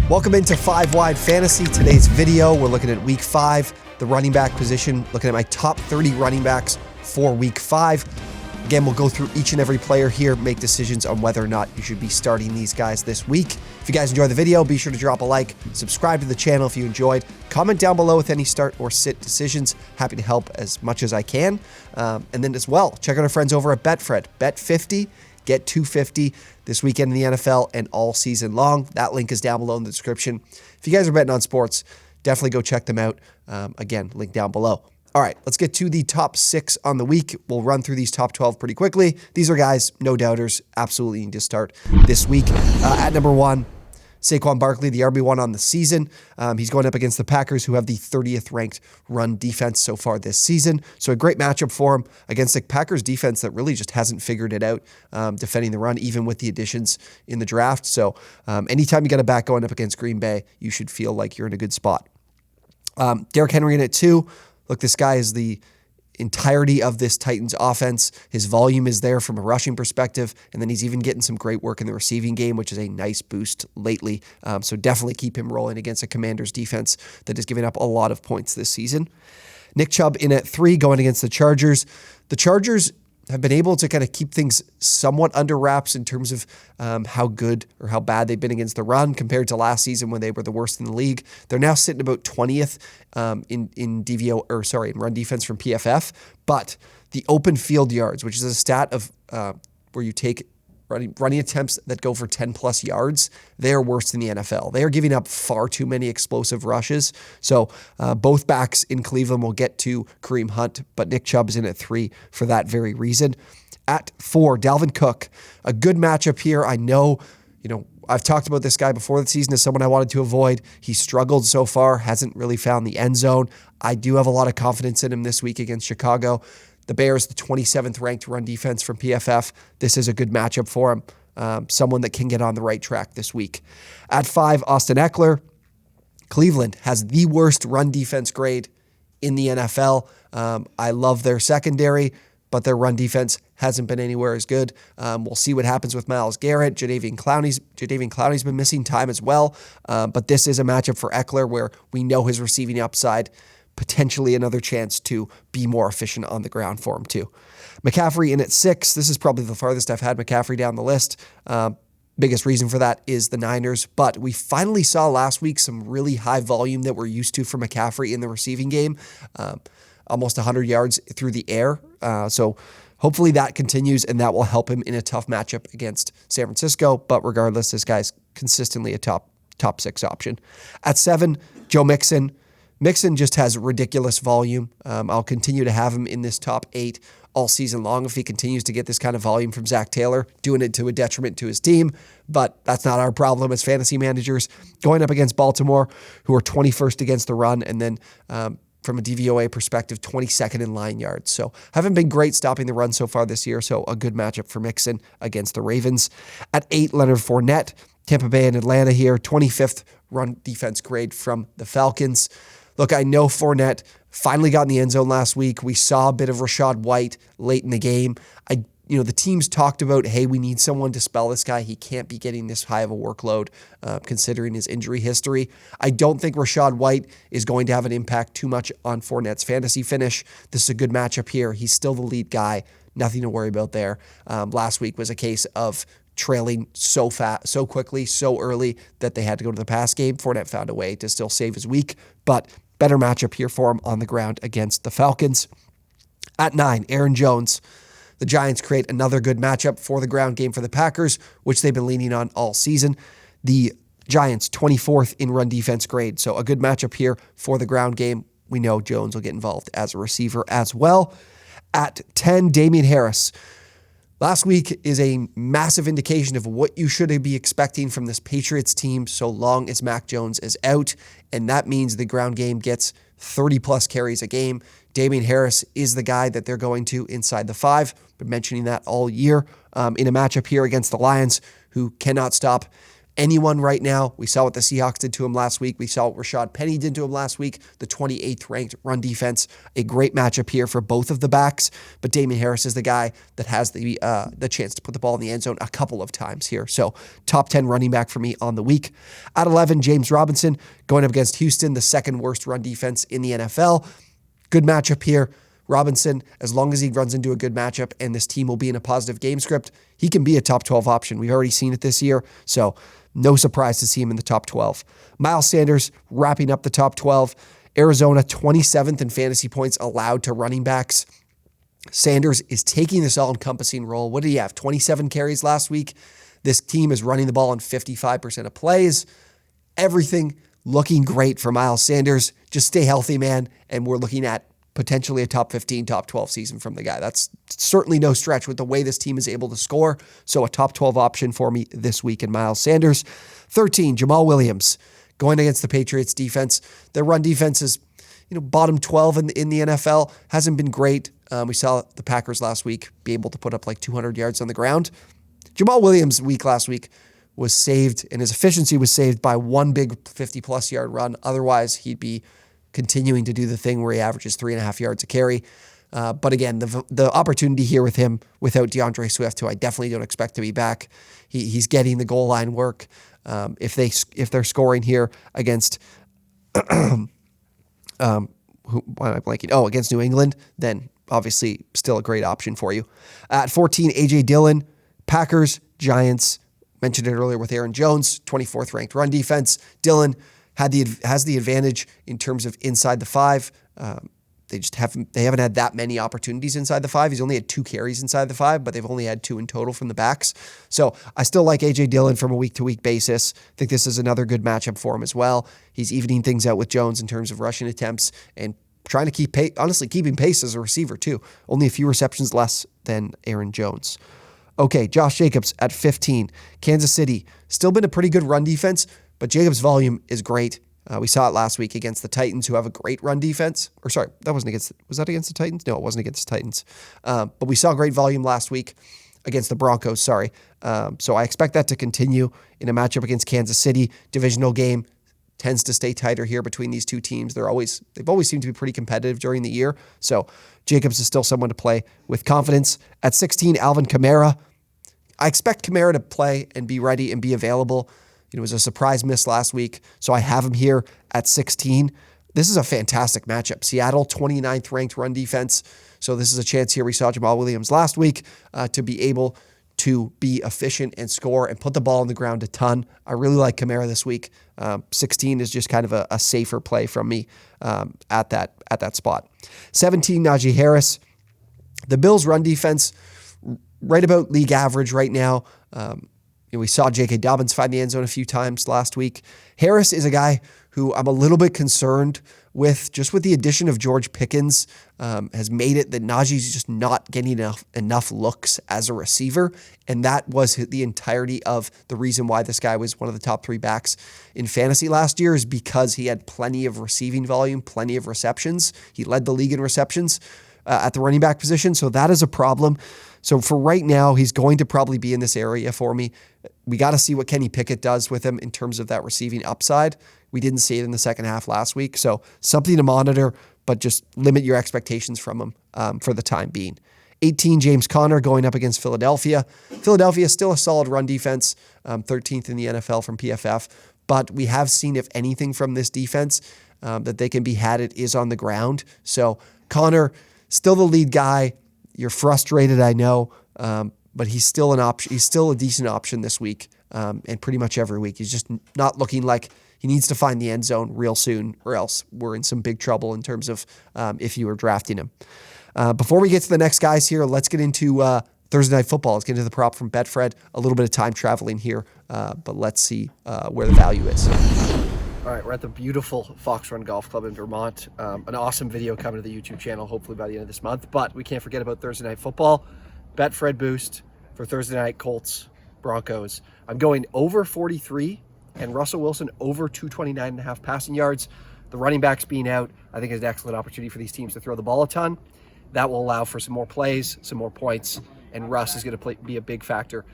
Welcome into 5 Wide Fantasy. Today's video, we're looking at Week 5, the running back position, looking at my top 30 running backs for Week 5. Again, we'll go through each and every player here, make decisions on whether or not you should be starting these guys this week. If you guys enjoyed the video, be sure to drop a like, subscribe to the channel if you enjoyed, comment down below with any start or sit decisions. Happy to help as much as I can. And then as well, check out our friends over at BetFred. Bet 50. Get $250 this weekend in the NFL and all season long. That link is down below in the description. If you guys are betting on sports, definitely go check them out. Again, link down below. All right, let's get to the top 6 on the week. We'll run through these top 12 pretty quickly. These are guys, no doubters, absolutely need to start this week. At number 1, Saquon Barkley, the RB1 on the season. He's going up against the Packers, who have the 30th ranked run defense so far this season. So a great matchup for him against the Packers defense that really just hasn't figured it out defending the run, even with the additions in the draft. So anytime you got a back going up against Green Bay, you should feel like you're in a good spot. Derrick Henry in at 2. Look, this guy is the entirety of this Titans offense. His volume is there from a rushing perspective, and then he's even getting some great work in the receiving game, which is a nice boost lately. So definitely keep him rolling against a Commanders defense that has given up a lot of points this season. Nick Chubb in at 3, going against the Chargers. The Chargers have been able to kind of keep things somewhat under wraps in terms of how good or how bad they've been against the run compared to last season when they were the worst in the league. They're now sitting about 20th in run defense from PFF, but the open field yards, which is a stat of where you take running attempts that go for 10 plus yards, they are worse than the NFL. They are giving up far too many explosive rushes. So both backs in Cleveland will get to Kareem Hunt, but Nick Chubb is in at 3 for that very reason. At 4, Dalvin Cook, a good matchup here. I know, I've talked about this guy before the season as someone I wanted to avoid. He struggled so far, hasn't really found the end zone. I do have a lot of confidence in him this week against Chicago. The Bears, the 27th ranked run defense from PFF. This is a good matchup for him. Someone that can get on the right track this week. At 5, Austin Eckler. Cleveland has the worst run defense grade in the NFL. I love their secondary, but their run defense hasn't been anywhere as good. We'll see what happens with Myles Garrett. Jadeveon Clowney's been missing time as well. But this is a matchup for Eckler where we know his receiving upside, potentially another chance to be more efficient on the ground for him too. McCaffrey in at 6. This is probably the farthest I've had McCaffrey down the list. Biggest reason for that is the Niners, but we finally saw last week some really high volume that we're used to for McCaffrey in the receiving game. Almost 100 yards through the air. So hopefully that continues and that will help him in a tough matchup against San Francisco. But regardless, this guy's consistently a top 6 option. At 7, Joe Mixon. Mixon just has ridiculous volume. I'll continue to have him in this top 8 all season long if he continues to get this kind of volume from Zach Taylor, doing it to a detriment to his team. But that's not our problem as fantasy managers. Going up against Baltimore, who are 21st against the run, and then from a DVOA perspective, 22nd in line yards. So haven't been great stopping the run so far this year, so a good matchup for Mixon against the Ravens. At 8, Leonard Fournette. Tampa Bay and Atlanta here, 25th run defense grade from the Falcons. Look, I know Fournette finally got in the end zone last week. We saw a bit of Rachaad White late in the game. The teams talked about, hey, we need someone to spell this guy. He can't be getting this high of a workload considering his injury history. I don't think Rachaad White is going to have an impact too much on Fournette's fantasy finish. This is a good matchup here. He's still the lead guy. Nothing to worry about there. Last week was a case of trailing so quickly, so early that they had to go to the pass game. Fournette found a way to still save his week, but better matchup here for him on the ground against the Falcons. At 9, Aaron Jones. The Giants create another good matchup for the ground game for the Packers, which they've been leaning on all season. The Giants, 24th in run defense grade, so a good matchup here for the ground game. We know Jones will get involved as a receiver as well. At 10, Damian Harris. Last week is a massive indication of what you should be expecting from this Patriots team so long as Mac Jones is out, and that means the ground game gets 30-plus carries a game. Damian Harris is the guy that they're going to inside the 5. Been mentioning that all year in a matchup here against the Lions, who cannot stop anyone right now. We saw what the Seahawks did to him last week. We saw what Rashad Penny did to him last week, the 28th ranked run defense. A great matchup here for both of the backs, but Damien Harris is the guy that has the chance to put the ball in the end zone a couple of times here. So top 10 running back for me on the week. At 11, James Robinson going up against Houston, the second worst run defense in the NFL. Good matchup here. Robinson, as long as he runs into a good matchup and this team will be in a positive game script, he can be a top 12 option. We've already seen it this year, so no surprise to see him in the top 12. Miles Sanders wrapping up the top 12. Arizona, 27th in fantasy points allowed to running backs. Sanders is taking this all-encompassing role. What did he have? 27 carries last week. This team is running the ball on 55% of plays. Everything looking great for Miles Sanders. Just stay healthy, man, and we're looking at potentially a top 15, top 12 season from the guy. That's certainly no stretch with the way this team is able to score. So a top 12 option for me this week in Miles Sanders. 13, Jamal Williams going against the Patriots defense. Their run defense is, bottom 12 in the NFL. Hasn't been great. We saw the Packers last week be able to put up like 200 yards on the ground. Jamal Williams' week last week was saved, and his efficiency was saved by one big 50-plus yard run. Otherwise, he'd be continuing to do the thing where he averages 3.5 yards a carry. But again, the opportunity here with him without DeAndre Swift, who I definitely don't expect to be back, he's getting the goal line work. If they're scoring here against why am I blanking? Against New England, then obviously still a great option for you. At 14, A.J. Dillon, Packers, Giants. Mentioned it earlier with Aaron Jones, 24th ranked run defense. Dillon has the advantage in terms of inside the 5. They haven't had that many opportunities inside the 5. He's only had 2 carries inside the 5, but they've only had 2 in total from the backs. So I still like A.J. Dillon from a week-to-week basis. I think this is another good matchup for him as well. He's evening things out with Jones in terms of rushing attempts and trying to keeping pace as a receiver too. Only a few receptions less than Aaron Jones. Okay, Josh Jacobs at 15. Kansas City, still been a pretty good run defense, but Jacobs' volume is great. We saw it last week against the Titans, who have a great run defense. Was that against the Titans? No, it wasn't against the Titans. But we saw great volume last week against the Broncos, So I expect that to continue in a matchup against Kansas City. Divisional game tends to stay tighter here between these two teams. They've always seemed to be pretty competitive during the year. So Jacobs is still someone to play with confidence. At 16, Alvin Kamara. I expect Kamara to play and be ready and be available. It was a surprise miss last week, so I have him here at 16. This is a fantastic matchup. Seattle, 29th ranked run defense. So this is a chance here. We saw Jamal Williams last week to be able to be efficient and score and put the ball on the ground a ton. I really like Kamara this week. 16 is just kind of a safer play from me at that spot. 17, Najee Harris. The Bills' run defense, right about league average right now. We saw J.K. Dobbins find the end zone a few times last week. Harris is a guy who I'm a little bit concerned with, just with the addition of George Pickens, has made it that Najee's just not getting enough looks as a receiver. And that was the entirety of the reason why this guy was one of the top 3 backs in fantasy last year, is because he had plenty of receiving volume, plenty of receptions. He led the league in receptions at the running back position. So that is a problem. So for right now, he's going to probably be in this area for me. We got to see what Kenny Pickett does with him in terms of that receiving upside. We didn't see it in the second half last week. So something to monitor, but just limit your expectations from him for the time being. 18, James Conner going up against Philadelphia. Philadelphia is still a solid run defense, 13th in the NFL from PFF. But we have seen, if anything, from this defense that they can be had, it is on the ground. So Conner, still the lead guy. You're frustrated, I know, but he's still an option. He's still a decent option this week, and pretty much every week. He's just not looking like he needs to find the end zone real soon, or else we're in some big trouble in terms of if you were drafting him. Before we get to the next guys here, let's get into Thursday Night Football. Let's get into the prop from BetFred. A little bit of time traveling here, but let's see where the value is. All right, we're at the beautiful Fox Run Golf Club in Vermont. An awesome video coming to the YouTube channel, hopefully by the end of this month. But we can't forget about Thursday Night Football. BetFred boost for Thursday night, Colts, Broncos. I'm going over 43 and Russell Wilson over 229.5 passing yards. The running backs being out, I think, is an excellent opportunity for these teams to throw the ball a ton. That will allow for some more plays, some more points, and Russ is going to be a big factor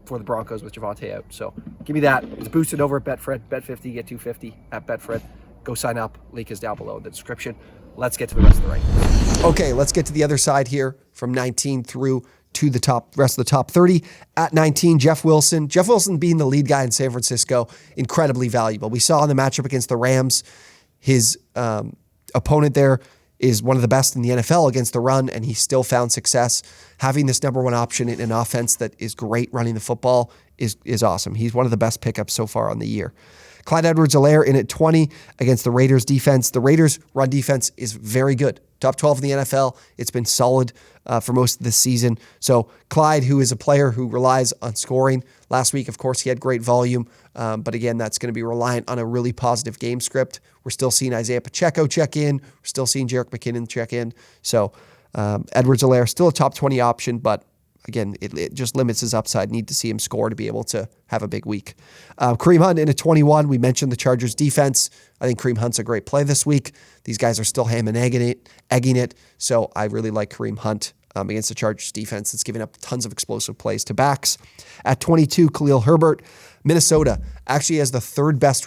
for the Broncos with Javonte out. So give me that. It's boosted over at BetFred. Bet 50, get 250 at BetFred. Go sign up. Link is down below in the description. Let's get to the rest of the rankings. Okay, let's get to the other side here from 19 through to the rest of the top 30. At 19, Jeff Wilson. Jeff Wilson being the lead guy in San Francisco, incredibly valuable. We saw in the matchup against the Rams, his opponent there is one of the best in the NFL against the run, and he still found success. Having this number one option in an offense that is great running the football is awesome. He's one of the best pickups so far on the year. Clyde Edwards-Helaire in at 20 against the Raiders defense. The Raiders run defense is very good. Top 12 in the NFL. It's been solid for most of this season. So Clyde, who is a player who relies on scoring. Last week, of course, he had great volume. But again, that's going to be reliant on a really positive game script. We're still seeing Isaiah Pacheco check in. We're still seeing Jerick McKinnon check in. So Edwards-Helaire, still a top 20 option, but again, it just limits his upside. Need to see him score to be able to have a big week. Kareem Hunt in at 21. We mentioned the Chargers defense. I think Kareem Hunt's a great play this week. These guys are still ham and egging it. So I really like Kareem Hunt against the Chargers defense. It's giving up tons of explosive plays to backs. At 22, Khalil Herbert. Minnesota actually has the fourth best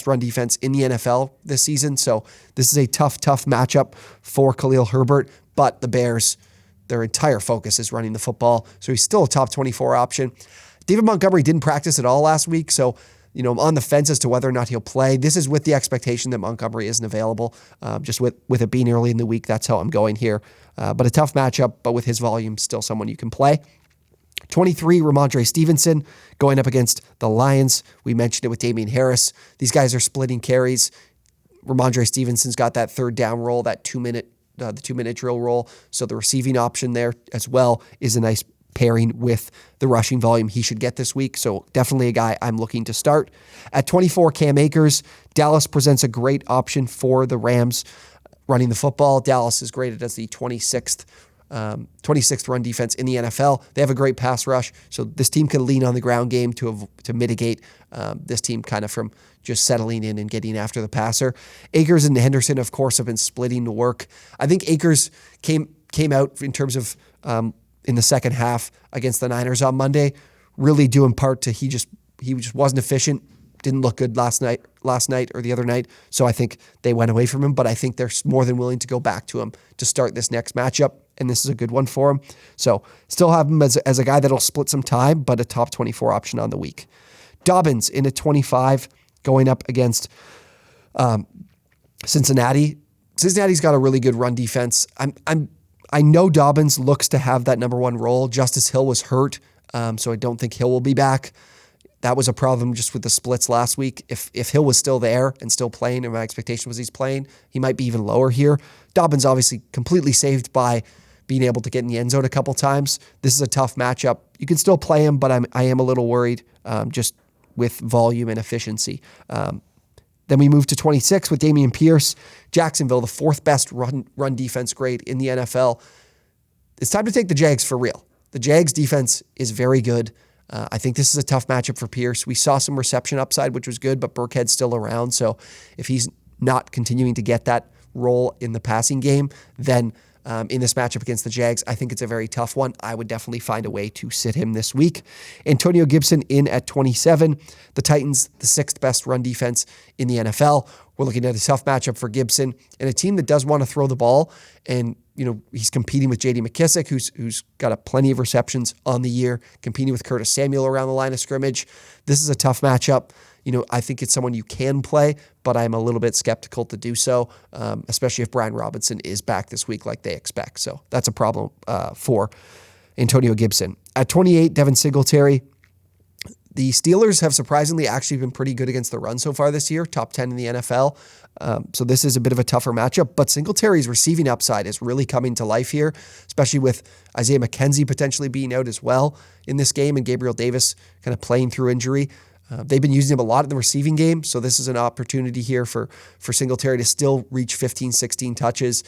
run defense in the NFL this season. So this is a tough matchup for Khalil Herbert. But the Bears, their entire focus is running the football. So he's still a top 24 option. David Montgomery didn't practice at all last week. So, I'm on the fence as to whether or not he'll play. This is with the expectation that Montgomery isn't available. Just with it being early in the week, that's how I'm going here. But a tough matchup, but with his volume, still someone you can play. 23, Ramondre Stevenson going up against the Lions. We mentioned it with Damian Harris. These guys are splitting carries. Ramondre Stevenson's got that third down roll, that 2-minute the 2-minute drill roll. So the receiving option there as well is a nice pairing with the rushing volume he should get this week. So definitely a guy I'm looking to start. At 24, Cam Akers. Dallas presents a great option for the Rams running the football. Dallas is graded as the 26th run defense in the NFL. They have a great pass rush, so this team can lean on the ground game to mitigate this team kind of from just settling in and getting after the passer. Akers and Henderson, of course, have been splitting the work. I think Akers came out in terms of in the second half against the Niners on Monday, really due in part to he just wasn't efficient. Didn't look good last night or the other night. So I think they went away from him, but I think they're more than willing to go back to him to start this next matchup. And this is a good one for him. So still have him as a guy that'll split some time, but a top 24 option on the week. Dobbins in at 25 going up against Cincinnati. Cincinnati's got a really good run defense. I know Dobbins looks to have that number one role. Justice Hill was hurt, so I don't think Hill will be back. That was a problem just with the splits last week. If Hill was still there and still playing, and my expectation was he's playing, he might be even lower here. Dobbins obviously completely saved by being able to get in the end zone a couple times. This is a tough matchup. You can still play him, but I am a little worried just with volume and efficiency. Then we move to 26 with Damian Pierce. Jacksonville, the fourth best run defense grade in the NFL. It's time to take the Jags for real. The Jags defense is very good. I think this is a tough matchup for Pierce. We saw some reception upside, which was good, but Burkhead's still around. So if he's not continuing to get that role in the passing game, then in this matchup against the Jags, I think it's a very tough one. I would definitely find a way to sit him this week. Antonio Gibson in at 27. The Titans, the sixth best run defense in the NFL. We're looking at a tough matchup for Gibson and a team that does want to throw the ball. And, he's competing with J.D. McKissick, who's got plenty of receptions on the year, competing with Curtis Samuel around the line of scrimmage. This is a tough matchup. I think it's someone you can play, but I'm a little bit skeptical to do so, especially if Brian Robinson is back this week like they expect. So that's a problem for Antonio Gibson. At 28, Devin Singletary. The Steelers have surprisingly actually been pretty good against the run so far this year, top 10 in the NFL. So this is a bit of a tougher matchup, but Singletary's receiving upside is really coming to life here, especially with Isaiah McKenzie potentially being out as well in this game and Gabriel Davis kind of playing through injury. They've been using him a lot in the receiving game, so this is an opportunity here for Singletary to still reach 15, 16 touches,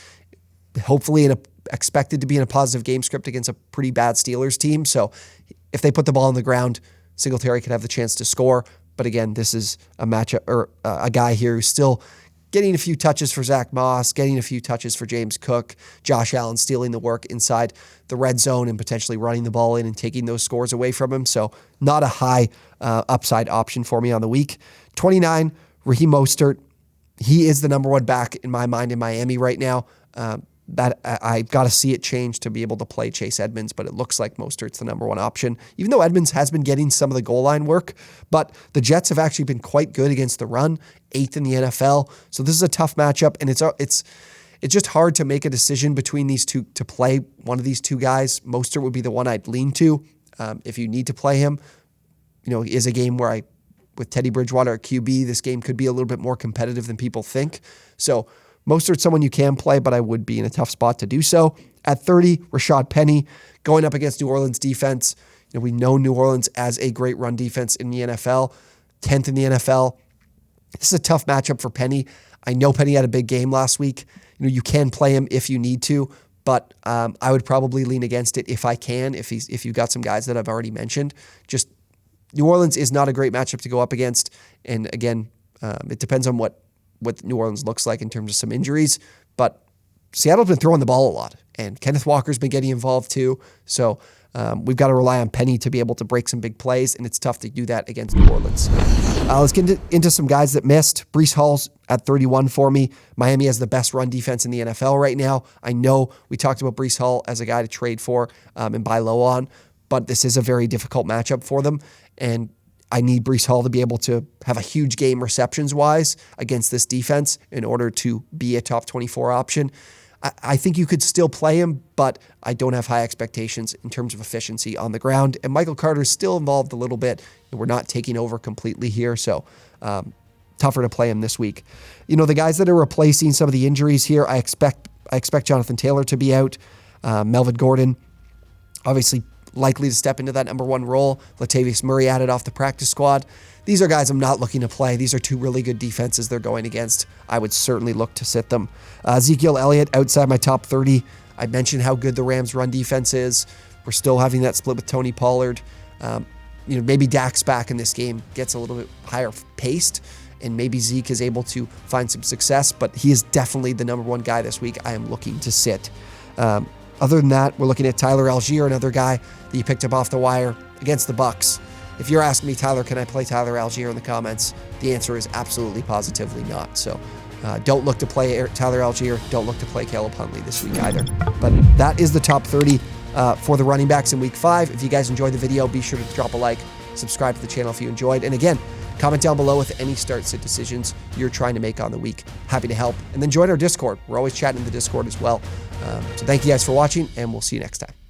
hopefully expected to be in a positive game script against a pretty bad Steelers team. So if they put the ball on the ground, Singletary could have the chance to score. But again, this is a matchup or a guy here who's still getting a few touches for Zach Moss, getting a few touches for James Cook, Josh Allen stealing the work inside the red zone and potentially running the ball in and taking those scores away from him. So not a high upside option for me on the week. 29, Raheem Mostert. He is the number one back in my mind in Miami right now. That I've got to see it change to be able to play Chase Edmonds, but it looks like Mostert's the number one option, even though Edmonds has been getting some of the goal line work. But the Jets have actually been quite good against the run, 8th in the NFL. So this is a tough matchup, and it's just hard to make a decision between these two to play one of these two guys. Mostert would be the one I'd lean to if you need to play him. It is a game where with Teddy Bridgewater at QB, this game could be a little bit more competitive than people think. So Mostert's someone you can play, but I would be in a tough spot to do so. At 30, Rashad Penny going up against New Orleans defense. We know New Orleans as a great run defense in the NFL, 10th in the NFL. This is a tough matchup for Penny. I know Penny had a big game last week. You can play him if you need to, but I would probably lean against it if I can, if you've got some guys that I've already mentioned. Just New Orleans is not a great matchup to go up against. And again, it depends on what New Orleans looks like in terms of some injuries, but Seattle's been throwing the ball a lot, and Kenneth Walker's been getting involved too. So we've got to rely on Penny to be able to break some big plays, and it's tough to do that against New Orleans. Let's get into some guys that missed. Breece Hall's at 31 for me. Miami has the best run defense in the NFL right now. I know we talked about Breece Hall as a guy to trade for and buy low on, but this is a very difficult matchup for them, and I need Breece Hall to be able to have a huge game receptions-wise against this defense in order to be a top 24 option. I think you could still play him, but I don't have high expectations in terms of efficiency on the ground. And Michael Carter's still involved a little bit. We're not taking over completely here, so tougher to play him this week. The guys that are replacing some of the injuries here, I expect Jonathan Taylor to be out. Melvin Gordon, obviously, likely to step into that number one role. Latavius Murray added off the practice squad. These are guys I'm not looking to play. These are two really good defenses they're going against. I would certainly look to sit them. Ezekiel Elliott outside my top 30. I mentioned how good the Rams' run defense is. We're still having that split with Tony Pollard. Maybe Dak's back in this game, gets a little bit higher paced, and maybe Zeke is able to find some success, but he is definitely the number one guy this week I am looking to sit. Other than that, we're looking at Tyler Algier, another guy that you picked up off the wire against the Bucs. If you're asking me, Tyler, can I play Tyler Algier in the comments? The answer is absolutely, positively not. So don't look to play Tyler Algier. Don't look to play Caleb Huntley this week either. But that is the top 30 for the running backs in week 5. If you guys enjoyed the video, be sure to drop a like, subscribe to the channel if you enjoyed. And again, comment down below with any start-sit decisions you're trying to make on the week. Happy to help. And then join our Discord. We're always chatting in the Discord as well. So thank you guys for watching, and we'll see you next time.